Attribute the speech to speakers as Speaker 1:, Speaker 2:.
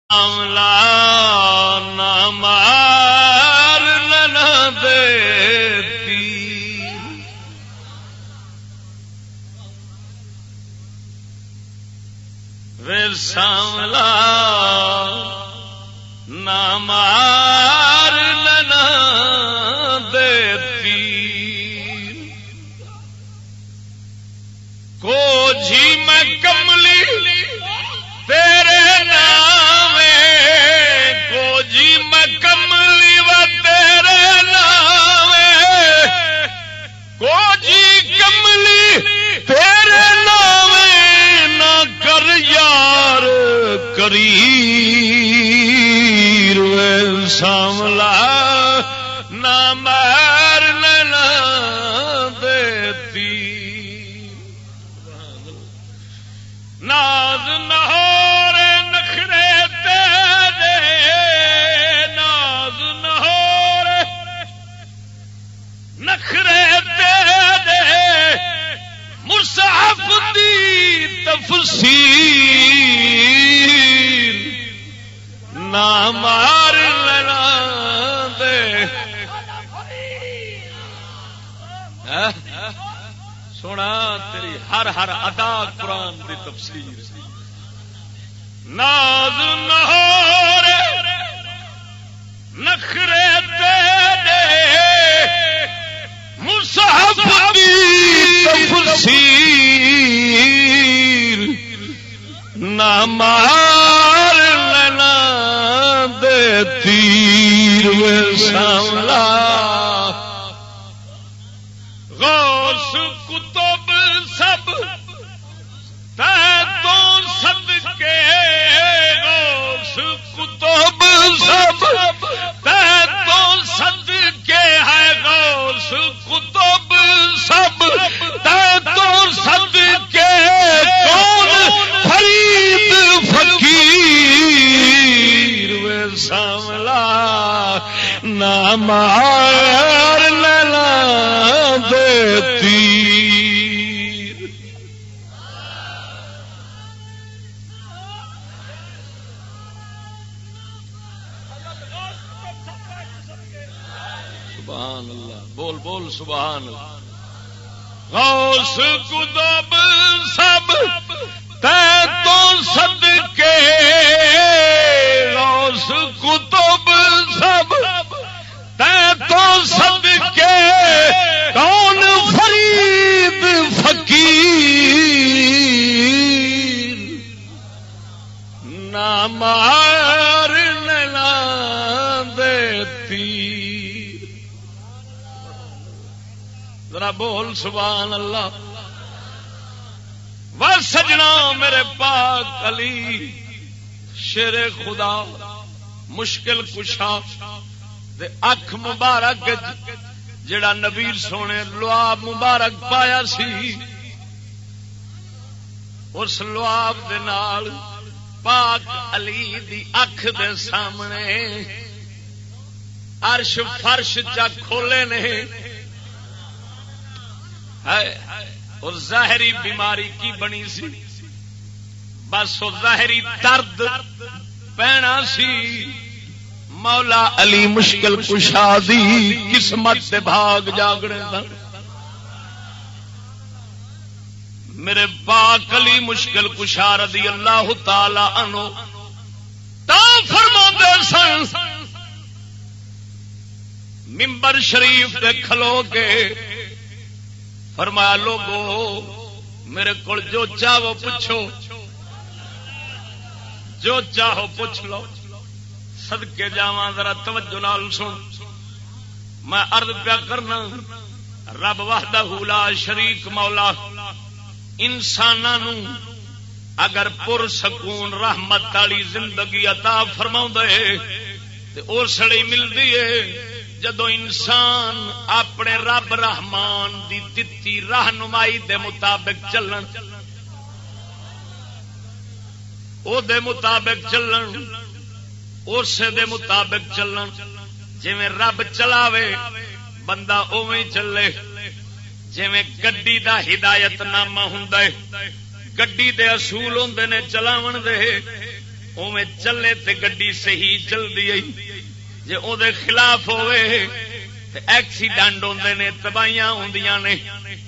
Speaker 1: نہ مار نہ دیتی وے ساملا نہ مار نہ دیتی کو جی میں کملی تیرے نام کو جی میں کملی و تیرے نام کو جی کملی تیرے نام نہ کر یار کریر وے ساملا نہ مار نہ دیتی ناز نہ مصحف دی تفسیر نہ مار لینا دے سونا تیری ہر ہر ادا قرآن دی تفسیر ناز نہ نخرے تیرے مصحف دی تفسیر نہ مار لینا دے تیر وے ساملا غوث کتب سب تے تو صدقے غوث کتب سب تے تو صدقے ہے غوث کتب سب تے تو صدقے کون فرید فقیر وے ساملا نہ مار لینا دیتی سبحان اللہ بول بول سبحان اللہ غوث کتب سب تے تو صدقے غوث کتب سب تے تو صدقے کون فرید فقیر نہ مار نہ دیتی ذرا بول سبحان اللہ وہ سجنا میرے پاک علی شیر خدا مشکل کشا دے اکھ مبارک جڑا نبی سونے لعاب مبارک پایا سی اس لعاب دے نال پاک علی دی اکھ دے سامنے عرش فرش چا کھولے نے اور ظاہری بیماری کی بنی سی بس وہ ظاہری درد پینا سی مولا علی مشکل کشا دی قسمت سے بھاگ جاگنے دا میرے پاک علی مشکل کشا رضی اللہ تعالی عنہ تا فرماندے سن منبر شریف دے کھلو کے فرمایا لوگو میرے کو جو چاہو پوچھو جو چاہو پوچھ لو صدقے جاواں ذرا توجہ نال سن میں عرض پیا کرنا رب وحدہ لا شریک مولا انساناں اگر پر سکون رحمت والی زندگی عطا فرماوندا ہے تے اس لیے ملدی ہے جدو انسان اپنے رب رحمان دی دتی رہنمائی دے مطابق چلن او دے مطابق چلن اسے دے مطابق چلن جویں رب چلاوے بندہ اوویں چلے جویں گڈی دا ہدایت نامہ ہوندا ہے گڈی دے اصول ہوندے نے چلاون دے اوویں چلے تے گڈی صحیح چلدی ہے، جے او دے خلاف ہوئے تے ایکسیڈنٹ ہوندے نے، تباہیاں ہوندیاں نے۔